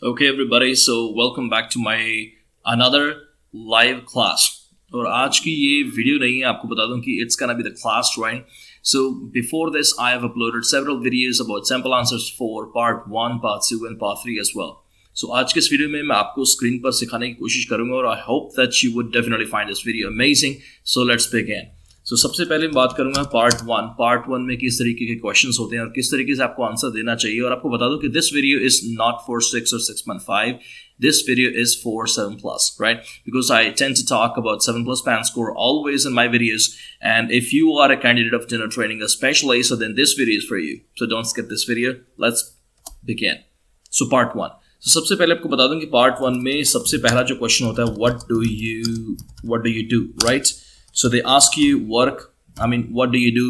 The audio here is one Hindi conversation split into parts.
Okay, everybody. So welcome back to my another live class. और आज की ये वीडियो नहीं है, आपको बता दूं कि it's gonna be the class, right? So before this, I have uploaded several videos about sample answers for part 1, part 2 and part 3 as well. So आज के इस वीडियो में मैं आपको स्क्रीन पर सिखाने की कोशिश करूंगा और I hope that you would definitely find this video amazing. So let's begin. So सबसे पहले मैं बात करूंगा पार्ट वन में किस तरीके के क्वेश्चंस होते हैं और किस तरीके से आपको आंसर देना चाहिए। और आपको बता दूं कि this video is not for 6 or 6.5. This video is for 7+, right? Because I tend to talk about 7+ band score always in my videos. And if you are a candidate of dinner training especially, so then this video is for you. So don't skip this video. Let's begin. So part 1. So सबसे पहले आपको बता दूं कि पार्ट 1 में सबसे पहला जो क्वेश्चन होता है, what do you do, right? So they ask you what do you do?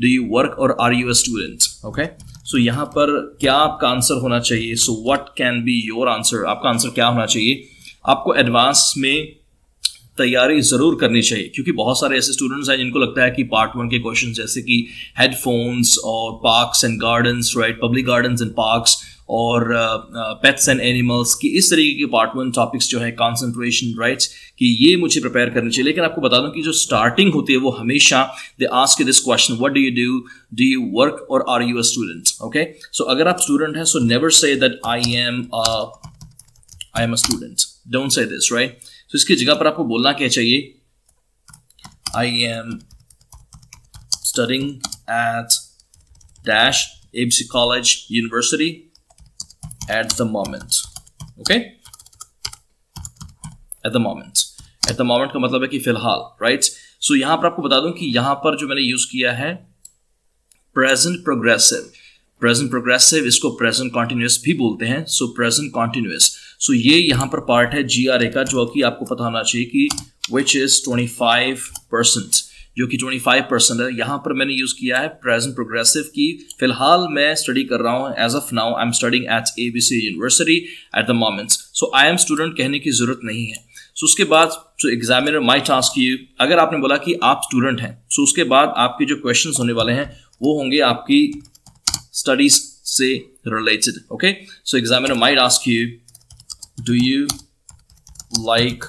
Do you work or are you a student? Okay. So यहाँ पर क्या आपका आंसर होना चाहिए? So what can be your answer? आपका आंसर क्या होना चाहिए? आपको एडवांस में तैयारी ज़रूर करनी चाहिए, क्योंकि बहुत सारे ऐसे स्टूडेंट्स हैं जिनको लगता है कि पार्ट 1 के क्वेश्चन जैसे कि हेडफोन्स और parks and gardens, right, public gardens and parks और पेट्स एंड एनिमल्स की इस तरीके के पार्ट 1 टॉपिक्स जो है, कंसंट्रेशन, राइट्स, कि ये मुझे प्रिपेयर करनी चाहिए। लेकिन आपको बता दूं कि जो स्टार्टिंग होती है वो हमेशा they ask you this question, what do you work और are you a student? Okay, so अगर आप स्टूडेंट हैं, so never say that I am a student, don't say this, right? तो इसकी जगह पर आपको बोलना क्या चाहिए? I am studying at dash ABC College University at the moment. Okay? At the moment का मतलब है कि फिलहाल, right? So यहां पर आपको बता दूं कि यहां पर जो मैंने यूज किया है प्रेजेंट प्रोग्रेसिव, इसको प्रेजेंट कॉन्टिन्यूस भी बोलते हैं। सो प्रेजेंट कॉन्टिन्यूस, सो ये यहां पर पार्ट है GRA का, जो कि आपको पता होना चाहिए कि which is 25%, जो कि 25% है। यहां पर मैंने यूज किया है प्रेजेंट प्रोग्रेसिव की फिलहाल मैं स्टडी कर रहा हूं, as of now I am studying at ABC university at the moment. So I am student कहने की जरूरत नहीं है। सो उसके बाद so examiner might ask you, अगर आपने बोला कि आप स्टूडेंट हैं, सो उसके बाद आपके जो क्वेश्चंस होने वाले हैं वो होंगे आपकी स्टडीज से related. Okay, so examiner might ask you, do you like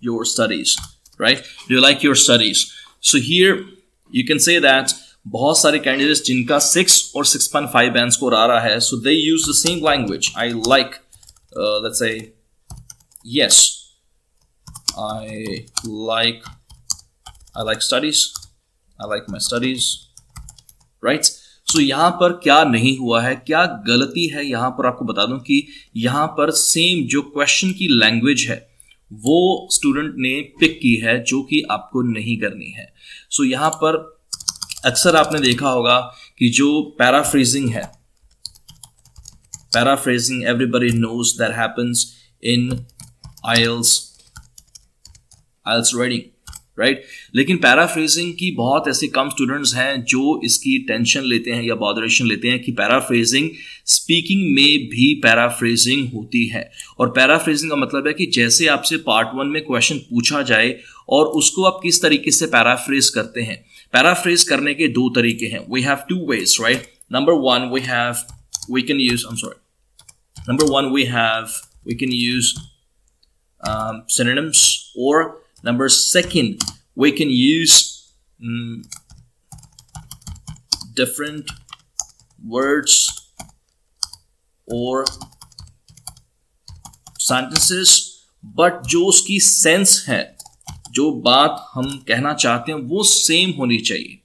your studies, right? Do you like your studies? So here you can say that बहुत सारे candidates जिनका 6 or 6.5 band score आ रहा है, so they use the same language. I like, let's say, yes, I like studies. I like my studies, right? So यहाँ पर क्या नहीं हुआ है, क्या गलती है, यहाँ पर आपको बता दूं कि यहाँ पर सेम जो क्वेश्चन की लैंग्वेज है वो स्टूडेंट ने पिक की है, जो कि आपको नहीं करनी है। सो यहाँ पर अक्सर आपने देखा होगा कि जो पैराफ्रेजिंग है, everybody knows that happens in IELTS writing, right? लेकिन पैराफ्रेजिंग की बहुत ऐसे कम स्टूडेंट्स हैं जो इसकी टेंशन लेते हैं या बॉदरेशन लेते हैं कि पैराफ्रेजिंग स्पीकिंग में भी पैराफ्रेजिंग होती है। और पैराफ्रेजिंग का मतलब है कि जैसे आपसे पार्ट 1 में क्वेश्चन पूछा जाए और उसको आप किस तरीके से पैराफ्रेज करते हैं। पैराफ्रेज करने के 2 तरीके हैं। We have 2 ways, right? Number 1 we can use synonyms, or number 2 we can use different words or sentences, but जो उसकी सेंस है, जो बात हम कहना चाहते हैं वो सेम होनी चाहिए।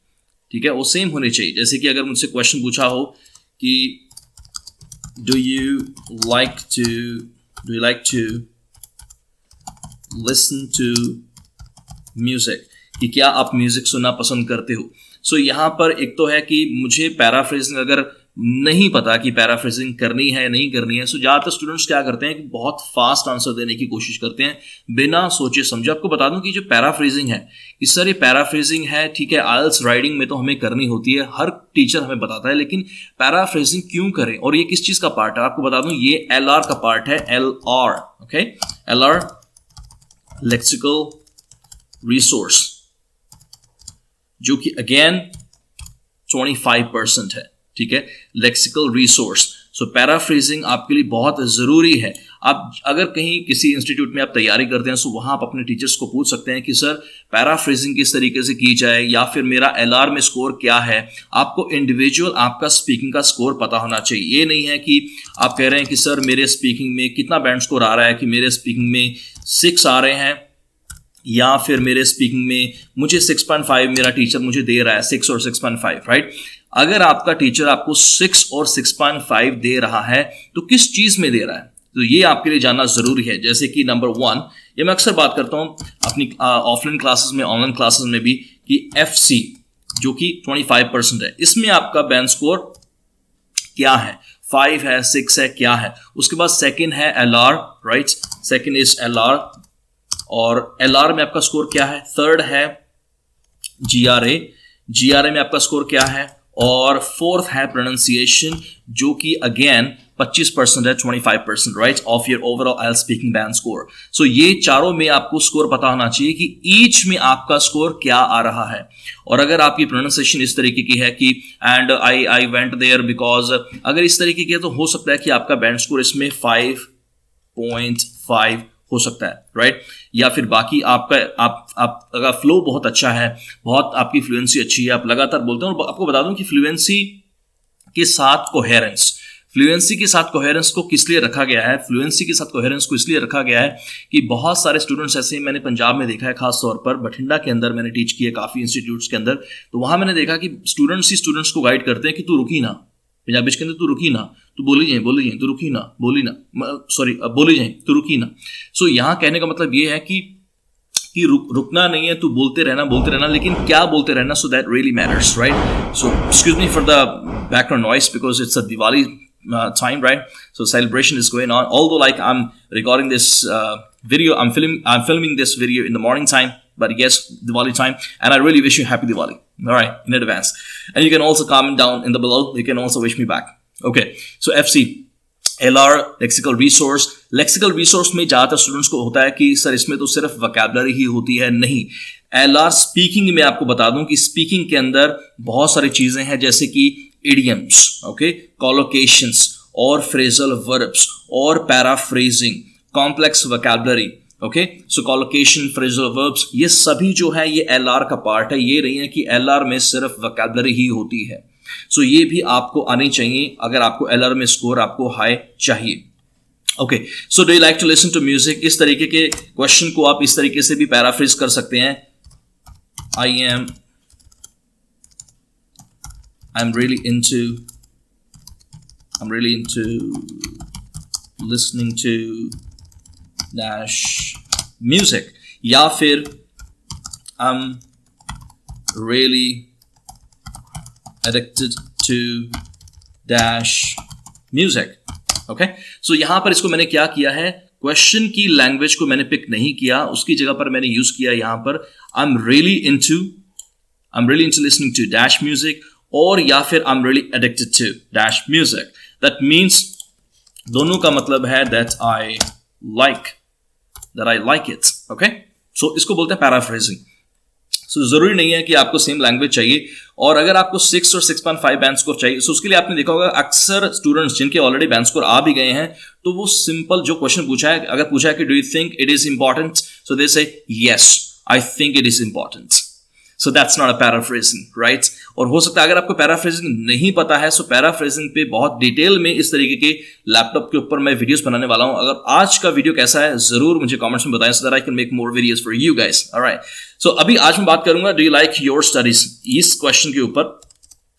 ठीक है, वो सेम होनी चाहिए। जैसे कि अगर मुझसे क्वेश्चन पूछा हो कि do you like to listen to music, कि क्या आप म्यूजिक सुनना पसंद करते हो। सो यहाँ पर एक तो है कि मुझे पैराफ्रेजिंग अगर नहीं पता कि पैराफ्रेजिंग करनी है या नहीं करनी है, सो ज़्यादातर स्टूडेंट्स क्या करते हैं कि बहुत फास्ट आंसर देने की कोशिश करते हैं बिना सोचे समझे। आपको बता दूं कि जो पैराफ्रेजिंग है, इस सारी पैराफ्रेजिंग है, ठीक है, IELTS राइटिंग में तो हमें करनी होती है, हर टीचर हमें बताता है, लेकिन पैराफ्रेजिंग क्यों करें और ये किस चीज़ का पार्ट है? आपको बता दूं ये LR का पार्ट है, LR, okay, LR lexical resource, जो कि अगेन 25% है, ठीक है, लेक्सिकल रिसोर्स। सो पैराफ्रेजिंग आपके लिए बहुत ज़रूरी है। आप अगर कहीं किसी इंस्टीट्यूट में आप तैयारी करते हैं तो वहाँ आप अपने टीचर्स को पूछ सकते हैं कि सर पैराफ्रेजिंग किस तरीके से की जाए, या फिर मेरा LR में स्कोर क्या है। आपको इंडिविजुअल आपका स्पीकिंग का स्कोर पता होना चाहिए। ये नहीं है कि आप कह रहे हैं कि सर मेरे स्पीकिंग में कितना बैंड स्कोर आ रहा है, कि मेरे स्पीकिंग में 6 आ रहे हैं, या फिर मेरे स्पीकिंग में मुझे 6.5 मेरा टीचर मुझे दे रहा है, 6 और 6.5, राइट। अगर आपका टीचर आपको 6 और 6.5 दे रहा है तो किस चीज़ में दे रहा है, तो ये आपके लिए जानना ज़रूरी है। जैसे कि नंबर 1, ये मैं अक्सर बात करता हूँ अपनी ऑफलाइन क्लासेस में, ऑनलाइन क्लासेस में भी, कि FC जो कि 25% है, इसमें आपका बैंड स्कोर क्या है, 5 है, 6 है, क्या है। उसके बाद सेकंड है LR, right, second is LR, और LR में आपका स्कोर क्या है। थर्ड है GRA में आपका स्कोर क्या है, और फोर्थ है प्रोनाउंसिएशन जो कि अगेन 25% है, 25%, right, of your overall IELTS speaking band score. So ये चारों में आपको स्कोर पता होना चाहिए कि ईच में आपका स्कोर क्या आ रहा है। और अगर आपकी प्रोनाउंसिएशन इस तरीके की है कि and I went there because, अगर इस तरीके की है तो हो सकता है कि आपका बैंड स्कोर इसमें 5.5 हो सकता है, राइट। या फिर बाकी आपका अगर फ्लो बहुत अच्छा है, बहुत आपकी फ्लुएंसी अच्छी है, आप लगातार बोलते हैं। और आपको बता दूं कि फ्लुएंसी के साथ कोहेरेंस को किस लिए रखा गया है, फ्लुएंसी के साथ कोहेरेंस को इसलिए रखा गया है कि बहुत सारे स्टूडेंट्स ऐसे मैंने पंजाब में देखा है, खास तौर पर बठिंडा के अंदर मैंने टीच किया काफ़ी इंस्टीट्यूट्स के अंदर, तो वहाँ मैंने देखा कि स्टूडेंट्स को गाइड करते हैं कि तू रुकी ना, पंजाबी के अंदर तू रुकी ना, तू बोली जाए तू रुकी ना, बोली जाए तू रुकी ना। सो यहाँ कहने का मतलब ये है कि रुकना नहीं है, तू बोलते रहना, लेकिन क्या बोलते रहना, so that really matters, right. So excuse me for the background noise because it's a Diwali time, right? So celebration is going on. Although like I'm recording this video, I'm filming this video in the morning time, but yes, Diwali time, and I really wish you happy Diwali. All right, in advance. And you can also comment down in the below. You can also wish me back. Okay, so FC, LR, lexical resource में ज़्यादातर स्टूडेंट्स को होता है कि सर इसमें तो सिर्फ वोकैबुलरी ही होती है। नहीं, LR स्पीकिंग में आपको बता दूं कि स्पीकिंग के अंदर बहुत सारी चीज़ें हैं, जैसे कि idioms, okay, collocations और phrasal verbs और paraphrasing, complex vocabulary, okay, so collocation, phrasal verbs, ये सभी जो है ये LR का पार्ट है। ये नहीं है कि LR में सिर्फ vocabulary ही होती है। so ये भी आपको आनी चाहिए अगर आपको LR में स्कोर आपको हाई चाहिए। Okay, so do you like to listen to music? इस तरीके के क्वेश्चन को आप इस तरीके से भी पैराफ्रेज कर सकते हैं। I'm really into listening to dash music, या फिर I'm really addicted to dash music. Okay, so यहां पर इसको मैंने क्या किया है, क्वेश्चन की लैंग्वेज को मैंने पिक नहीं किया, उसकी जगह पर मैंने यूज किया यहां पर I'm really into listening to dash music, और या फिर I'm really addicted to dash music. That means दोनों का मतलब है that I like it. Okay? So इसको बोलते हैं पैराफ्रेजिंग। So जरूरी नहीं है कि आपको सेम लैंग्वेज चाहिए, और अगर आपको 6 और 6.5 बैंड स्कोर चाहिए, so उसके लिए आपने देखा होगा अक्सर स्टूडेंट्स जिनके ऑलरेडी बैंड स्कोर आ भी गए हैं, तो वो सिंपल जो क्वेश्चन पूछा है, अगर पूछा है कि do you think it is important, so they say yes I think it is important. So that's not a paraphrasing, right. और हो सकता है अगर आपको पैराफ्रेजिंग नहीं पता है, सो पैराफ्रेजिंग पे बहुत डिटेल में इस तरीके के लैपटॉप के ऊपर मैं वीडियोस बनाने वाला हूं। अगर आज का वीडियो कैसा है जरूर मुझे कमेंट्स में बताएं, so that I can make more videos for you guys. Alright, so अभी आज मैं बात करूंगा do you like your studies, इस क्वेश्चन के ऊपर।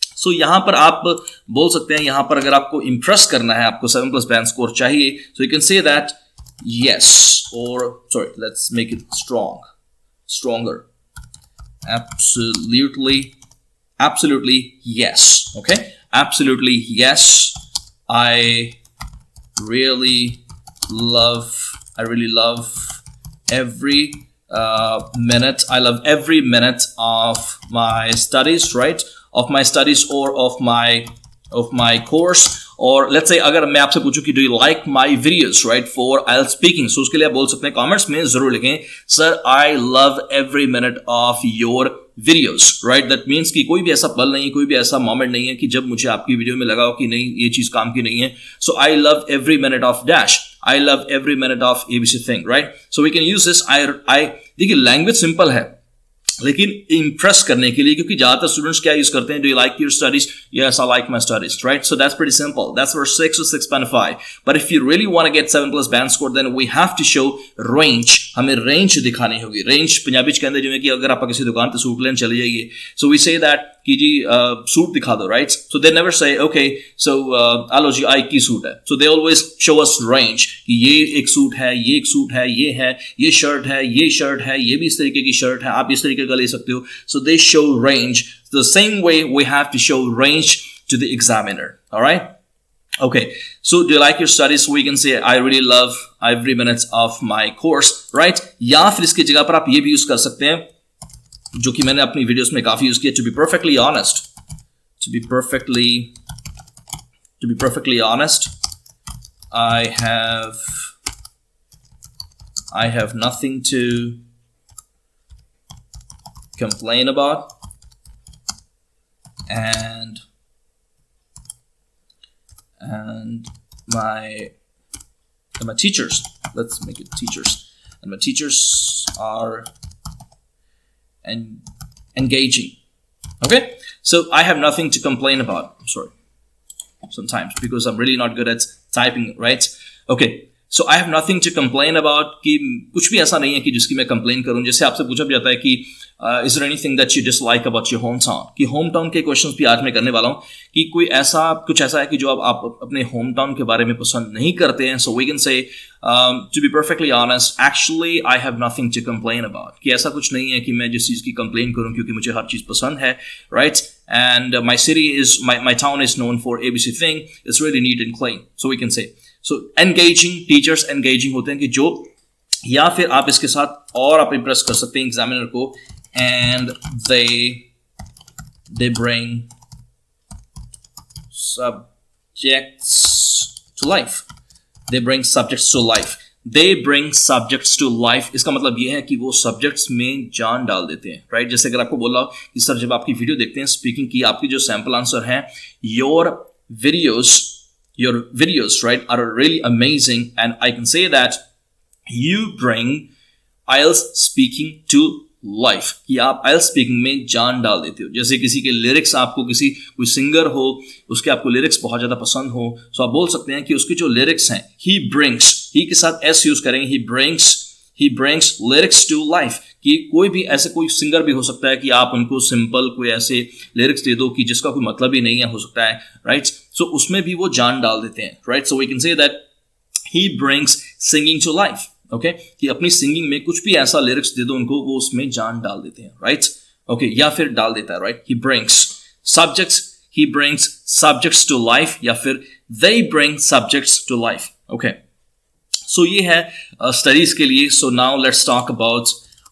सो यहां पर आप बोल सकते हैं, यहां पर अगर आपको इंप्रेस करना है, आपको 7+ बैंड स्कोर चाहिए, सो you can say that yes, or sorry, let's make it stronger. Absolutely yes. Okay, absolutely yes. I really love every minute. I love every minute of my studies, right? Of my studies or of my course. और लेट्स से अगर मैं आपसे पूछूं कि do you like my videos, right, for IELTS speaking, so उसके लिए आप बोल सकते हैं कमेंट्स में, जरूर लिखें sir I love every minute of your videos, right? That means कि कोई भी ऐसा पल नहीं है, कोई भी ऐसा मोमेंट नहीं है कि जब मुझे आपकी वीडियो में लगा हो कि नहीं ये चीज काम की नहीं है. So I love every minute of dash, I love every minute of ABC thing, right? So we can use this. I देखिए लैंग्वेज सिंपल है लेकिन इंप्रेस करने के लिए, क्योंकि ज्यादातर स्टूडेंट्स क्या यूज करते हैं, do you like your studies? Yes, I like my studies, right? So that's pretty simple. That's for 6 or 6.5. But if you really want to get 7+ band score, then we have to show range. हमें रेंज दिखानी होगी. रेंज पंजाबी च कहते हैं कि अगर आप किसी दुकान पे सूट लेने चले जाइए, सो वी से दैट कि जी सूट दिखा दो, right? So they never say okay so आलो जी आई की सूट है. So they always show us range कि ये एक सूट है, ये एक सूट है, ये शर्ट है, ये शर्ट है, ये भी इस तरीके की शर्ट है, आप इस तरीके का ले सकते हो. So they show range. The same way we have to show range to the examiner. All right? Okay. So do you like your studies? We can say I really love every minute of my course, right? या फिर इसकी जगह पर आप ये भी यूज कर सकते हैं, जो कि मैंने अपनी वीडियोस में काफी यूज किया. To be perfectly honest, I have nothing to complain about, and my teachers, let's make it teachers, and my teachers are engaging. Okay, so I have nothing to complain about. I'm sorry, sometimes because I'm really not good at typing, right? Okay, so I have nothing to complain about कि कुछ भी ऐसा नहीं है कि जिसकी मैं कंप्लेन करूं. जैसे आपसे पूछा भी जाता है कि is there anything that you dislike about your hometown? कि होम टाउन के क्वेश्चंस भी आज मैं करने वाला हूं कि कुछ ऐसा है कि जो आप अपने होम टाउन के बारे में पसंद नहीं करते हैं. So we can say to be perfectly honest, actually I have nothing to complain about. कि ऐसा कुछ नहीं है कि मैं जिस चीज की कंप्लेन करूं क्योंकि मुझे हर चीज पसंद है, right? And my town is known for ABC thing. It's really neat and clean. So we can say. So engaging, teachers engaging होते हैं कि जो, या फिर आप इसके साथ और आप इंप्रेस कर सकते हैं एग्जामिनर को, and they bring subjects to life. They bring subjects to life. They bring subjects to life. इसका मतलब ये है कि वो सब्जेक्ट्स में जान डाल देते हैं, राइट? जैसे अगर आपको बोला कि सर जब आपकी वीडियो देखते हैं स्पीकिंग की, आपकी जो सैंपल आंसर है, your videos, right, are really amazing, and I can say that you bring IELTS speaking to life. कि आप IELTS speaking में जान डाल देते हो. जैसे किसी के लिरिक्स, आपको कोई सिंगर हो, उसके आपको लिरिक्स बहुत ज्यादा पसंद हो, तो आप बोल सकते हैं कि उसके जो लिरिक्स हैं, he brings, he के साथ s यूज करेंगे, he brings lyrics to life. कि कोई भी ऐसे कोई सिंगर भी हो सकता है कि आप उनको सिंपल कोई ऐसे लिरिक्स दे दो कि जिसका कोई मतलब ही नहीं है, हो सकता है, राइट? सो उसमें भी वो जान डाल देते हैं, right? So we can say that he brings singing to life. Okay, कि अपनी सिंगिंग में कुछ भी ऐसा लिरिक्स दे दो उनको, वो उसमें जान डाल देते हैं, राइट? ओके, या फिर डाल देता है, right? He brings subjects to life, या फिर they bring subjects to life. Okay, so ये है स्टडीज के लिए. So now let's talk about,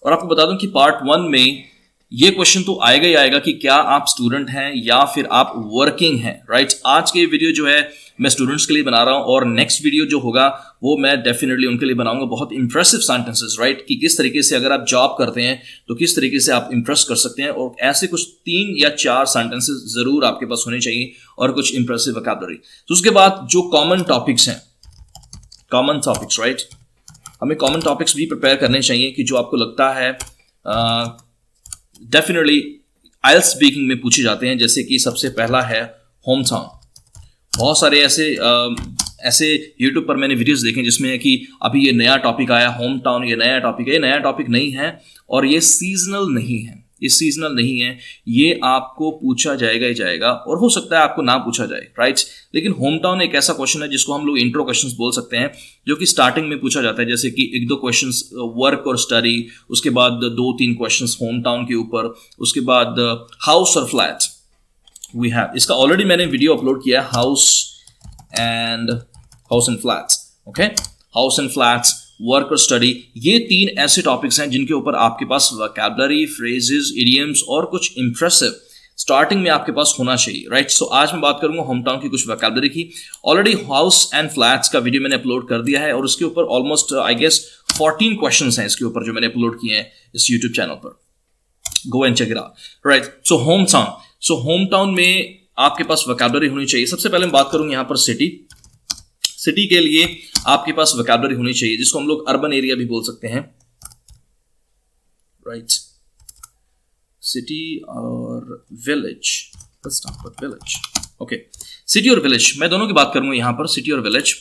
और आपको बता दूं कि पार्ट 1 में ये क्वेश्चन तो आएगा ही आएगा कि क्या आप स्टूडेंट हैं या फिर आप वर्किंग हैं, राइट? आज के वीडियो जो है मैं स्टूडेंट्स के लिए बना रहा हूं, और नेक्स्ट वीडियो जो होगा वो मैं डेफिनेटली उनके लिए बनाऊंगा. बहुत इंप्रेसिव सेंटेंसेस, राइट? कि किस तरीके से अगर आप जॉब करते हैं तो किस तरीके से आप इंप्रेस कर सकते हैं, और ऐसे कुछ 3 या 4 सेंटेंसेस जरूर आपके पास होने चाहिए, और कुछ इंप्रेसिव वोकैबुलरी. तो उसके बाद जो कॉमन टॉपिक्स, राइट? हमें कॉमन टॉपिक्स भी प्रिपेयर करने चाहिए कि जो आपको लगता है डेफिनेटली आइल्स स्पीकिंग में पूछे जाते हैं. जैसे कि सबसे पहला है होम टाउन. बहुत सारे ऐसे YouTube पर मैंने वीडियोस देखे जिसमें है कि अभी ये नया टॉपिक आया होम टाउन, ये नया टॉपिक नहीं है, और ये सीजनल नहीं है, ये आपको पूछा जाएगा ही जाएगा, और हो सकता है आपको ना पूछा जाए, राइट? लेकिन होम टाउन एक ऐसा क्वेश्चन है जिसको हम लोग इंट्रो क्वेश्चंस बोल सकते हैं, जो कि स्टार्टिंग में पूछा जाता है. जैसे कि 1-2 क्वेश्चंस वर्क और स्टडी, उसके बाद 2-3 क्वेश्चंस होम टाउन के ऊपर, उसके बाद हाउस और फ्लैट वी हैव. इसका ऑलरेडी मैंने वीडियो अपलोड किया है, house and flats. Okay, house and flats, work और स्टडी, ये 3 ऐसे टॉपिक्स हैं जिनके ऊपर आपके पास वोकैबुलरी, फ्रेजेस, इडियम्स और कुछ इंप्रेसिव स्टार्टिंग में आपके पास होना चाहिए, राइट? सो आज मैं बात करूंगा होम टाउन की कुछ वोकैबुलरी की. ऑलरेडी हाउस एंड फ्लैट्स का वीडियो मैंने अपलोड कर दिया है, और उसके ऊपर ऑलमोस्ट आई गेस 14 क्वेश्चंस हैं इसके ऊपर जो मैंने अपलोड किए हैं इस यूट्यूब चैनल पर. Go and check it out, right. So home town, so home town में आपके पास वोकैबुलरी होनी चाहिए। सबसे पहले मैं बात करूंगा यहाँ पर सिटी। सिटी के लिए आपके पास वोकैबुलरी होनी चाहिए, जिसको हम लोग अर्बन एरिया भी बोल सकते हैं, राइट। सिटी और विलेज, विलेज, ओके। सिटी और विलेज, मैं दोनों की बात करूंगा यहां पर, सिटी और विलेज,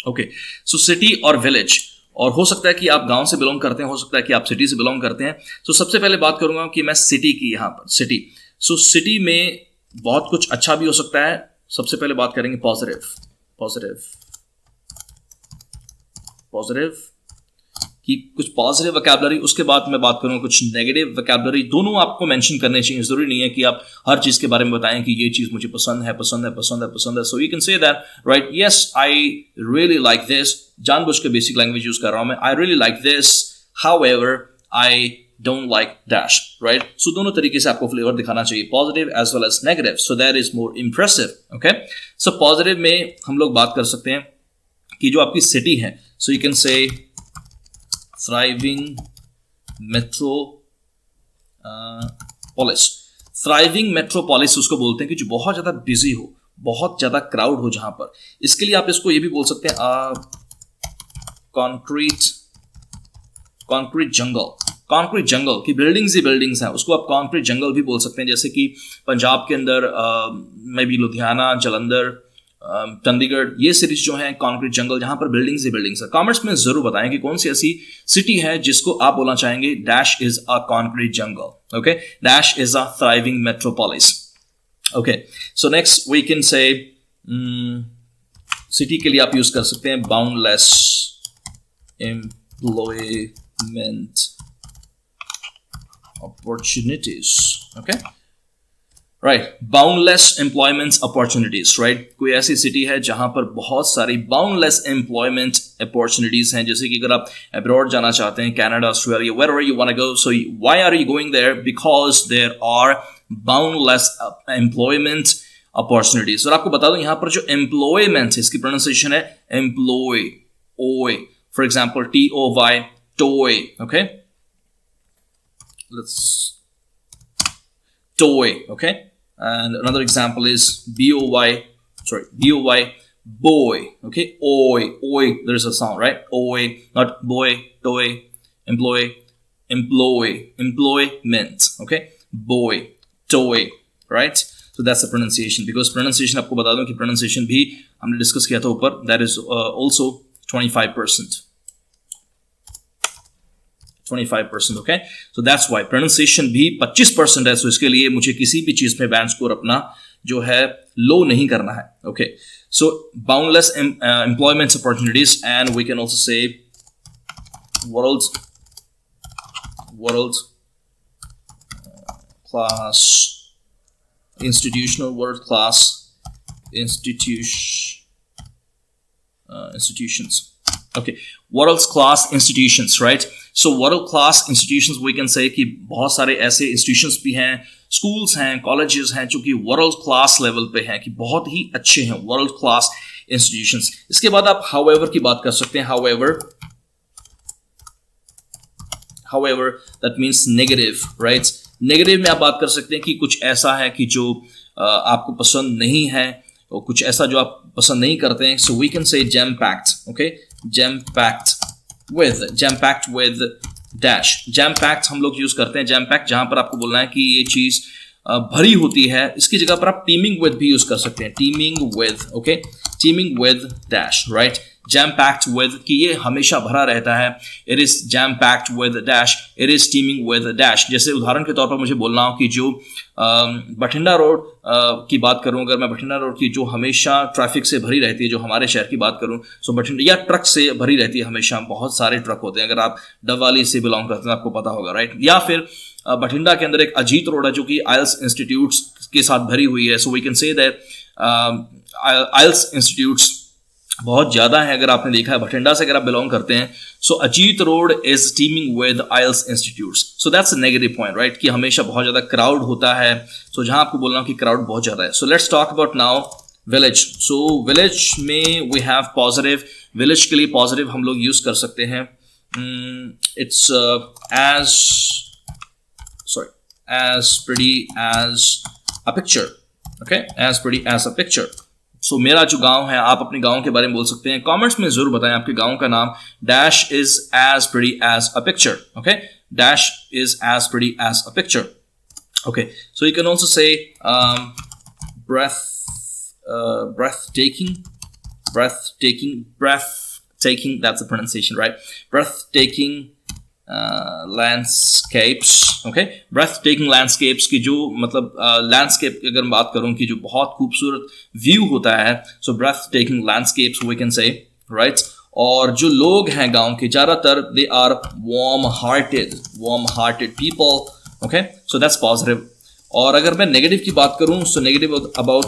ओके। सो सिटी और विलेज, और हो सकता है कि आप गांव से बिलोंग करते हैं, हो सकता है कि आप सिटी से बिलोंग करते हैं। तो सबसे पहले बात करूंगा कि मैं सिटी की, यहां पर सिटी। सो सिटी में बहुत कुछ अच्छा भी हो सकता है। सबसे पहले बात करेंगे पॉजिटिव, पॉजिटिव, पॉजिटिव कि कुछ पॉजिटिव वोकैबुलरी, उसके बाद मैं बात करूंगा कुछ नेगेटिव वोकैबुलरी। दोनों आपको मेंशन करने चाहिए, जरूरी नहीं है कि आप हर चीज के बारे में बताएं कि ये चीज मुझे पसंद है, पसंद है, पसंद है, पसंद है। So you can say that, right, yes I really like this, जानबूझ के बेसिक लैंग्वेज यूज कर रहा हूं मैं, I really like this, however I don't like dash, right. सो दोनों तरीके से आपको फ्लेवर दिखाना चाहिए, positive as well as negative, so that is more impressive, okay. So positive में हम लोग बात कर सकते हैं कि जो आपकी सिटी है, सो यू कैन से thriving metropolis, thriving metropolis उसको बोलते हैं कि जो बहुत ज्यादा बिजी हो, बहुत ज्यादा क्राउड हो जहां पर। इसके लिए आप इसको ये भी बोल सकते हैं कॉन्क्रीट जंगल की बिल्डिंग्स ही बिल्डिंग्स हैं, उसको आप कॉन्क्रीट जंगल भी बोल सकते हैं। जैसे कि पंजाब के अंदर मे बी लुधियाना, जालंधर, चंडीगढ़, ये सिटीज जो हैं कॉन्क्रीट जंगल, जहां पर बिल्डिंग्स ही बिल्डिंग्स है। कमेंट्स में जरूर बताएं कि कौन सी ऐसी सिटी है जिसको आप बोलना चाहेंगे dash is a concrete jungle, okay, dash is a thriving metropolis, okay. So next we can say city के लिए आप यूज कर सकते हैं boundless employment opportunities, okay, right, boundless employment opportunities, right. कोई ऐसी सिटी है जहां पर बहुत सारी बाउंडलेस एम्प्लॉयमेंट अपॉर्चुनिटीज हैं, जैसे कि अगर आप अब्रॉड जाना चाहते हैं, Canada, Australia, wherever you want to go, so why are you going there, because there are boundless employment opportunities. और आपको बता दूं यहां पर जो एम्प्लॉयमेंट है, इसकी प्रोनाउंसिएशन है एम्प्लॉय, ओए, for example TOY, toy, okay, let's toy, okay, and another example is boy, boy, okay, oi, there's a sound, right, oi, not boy, toy, employment, okay, boy, toy, right. So that's the pronunciation, because pronunciation आपको बता दूं कि pronunciation भी हमने डिस्कस किया था ऊपर, that is also 25%, 25%, okay, so that's why pronunciation भी 25% है। so इसके लिए मुझे किसी भी चीज में बैंड स्कोर अपना जो है लो नहीं करना है, okay। so boundless employment opportunities, and we can also say world class institutional, world class institutions, okay, world class institutions, right। so world class institutions we can say कि बहुत सारे ऐसे institutions भी हैं, schools हैं, colleges हैं जो कि world class level पे हैं, कि बहुत ही अच्छे हैं, world class institutions। इसके बाद आप however की बात कर सकते हैं, however that means negative, right। negative में आप बात कर सकते हैं कि कुछ ऐसा है कि जो आपको पसंद नहीं है, और कुछ ऐसा जो आप पसंद नहीं करते हैं, so we can say jam packed, okay, jam packed with dash, jam packed हम लोग यूज करते हैं jam packed जहां पर आपको बोलना है कि ये चीज भरी होती है। इसकी जगह पर आप teeming with भी यूज कर सकते हैं, teeming with dash, right, jam packed with कि ये हमेशा भरा रहता है, it is jam packed with dash, it is teeming with dash। जैसे उदाहरण के तौर पर मुझे बोलना हो कि जो बठिंडा रोड की बात करूं, अगर मैं बठिंडा रोड की जो हमेशा ट्रैफिक से भरी रहती है, जो हमारे शहर की बात करूं, सो बठिंडा या ट्रक से भरी रहती है, हमेशा बहुत सारे ट्रक होते हैं। अगर आप डबवाली से बिलोंग करते हैं आपको पता होगा, राइट। या फिर बठिंडा के अंदर एक अजीत रोड है जो कि आइल्स इंस्टीट्यूट्स के साथ भरी हुई है, so we can say that IELTS institutes बहुत ज्यादा है। अगर आपने देखा है बठिंडा से अगर आप बिलोंग करते हैं, so Ajit road is teeming with IELTS institutes, so that's a negative point, right, कि हमेशा बहुत ज्यादा क्राउड होता है। सो जहां आपको बोलना कि क्राउड बहुत ज्यादा है। So let's talk about now village. So village में वी हैव पॉजिटिव, विलेज के लिए पॉजिटिव हम लोग यूज कर सकते हैं, it's as as pretty as a picture. Okay, as pretty as a picture. So मेरा जो गांव है, आप अपने गांव के बारे में बोल सकते हैं. कमेंट्स में जरूर बताएं आपके गांव का नाम. Dash is as pretty as a picture. Okay, Dash is as pretty as a picture. Okay, so you can also say breathtaking. That's the pronunciation, right? Breathtaking landscapes. Okay, breathtaking landscapes की जो मतलब landscape की अगर मैं बात करूं कि जो बहुत खूबसूरत व्यू होता है, so breathtaking landscapes we can say, right? और जो लोग हैं गांव के ज़्यादातर they are warm-hearted people. Okay, so that's positive. और अगर मैं नेगेटिव की बात करूं, so negative about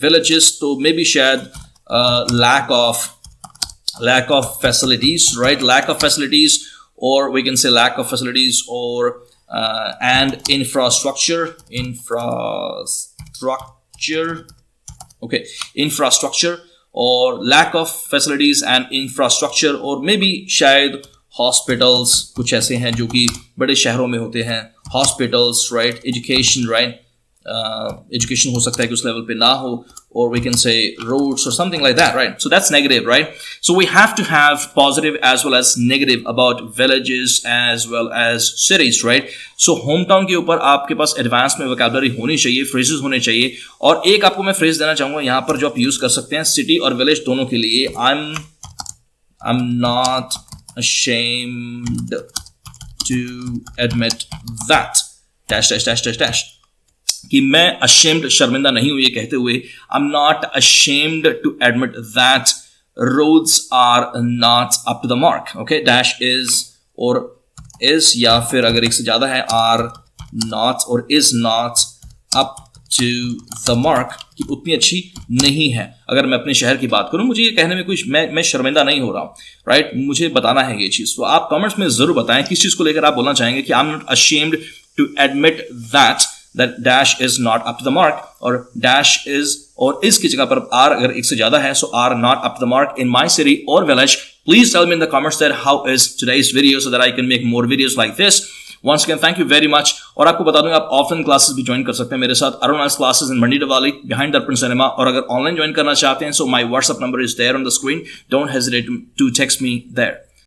villages, तो maybe शायद lack of facilities, right? Lack of facilities, or we can say lack of facilities, or and infrastructure. Okay, infrastructure, or lack of facilities and infrastructure, or maybe शायद hospitals, कुछ ऐसे हैं जो कि बड़े शहरों में होते हैं. Hospitals, right? Education, right? Education हो सकता है कि उस लेवल पे ना हो, or we can say roads or something like that, right? So that's negative, right? So we have to have positive as well as negative about villages as well as cities, right? So hometown के ऊपर आपके पास एडवांस में vocabulary होनी चाहिए, phrases होने चाहिए. और एक आपको मैं phrase देना चाहूँगा यहाँ पर जो आप यूज कर सकते हैं city और village दोनों के लिए. I'm not ashamed to admit that dash कि मैं ashamed शर्मिंदा नहीं हूं ये कहते हुए I'm not ashamed to admit that roads are not up to the mark. Okay, dash is or is, या फिर अगर एक से ज्यादा है are not or is not up to the mark कि उतनी अच्छी नहीं है. अगर मैं अपने शहर की बात करूं, मुझे ये कहने में कोई मैं शर्मिंदा नहीं हो रहा हूं, राइट? मुझे बताना है ये चीज. तो आप कमेंट्स में जरूर बताएं किस चीज को लेकर आप बोलना चाहेंगे कि I'm not ashamed to admit that dash is not up to the mark, और dash is और is की जगह पर are अगर एक से ज्यादा है, so are not up to the mark in my city or village. Please tell me in the comments that how is today's video so that I can make more videos like this. Once again, thank you very much. और आपको बता दूंगा आप ऑफलाइन क्लासेस भी ज्वाइन कर सकते हैं मेरे साथ. Aruna's classes in Mandi Diwali behind Darpan Cinema. और अगर ऑनलाइन ज्वाइन करना चाहते हैं, so my WhatsApp number is there on the screen. Don't hesitate to text me there.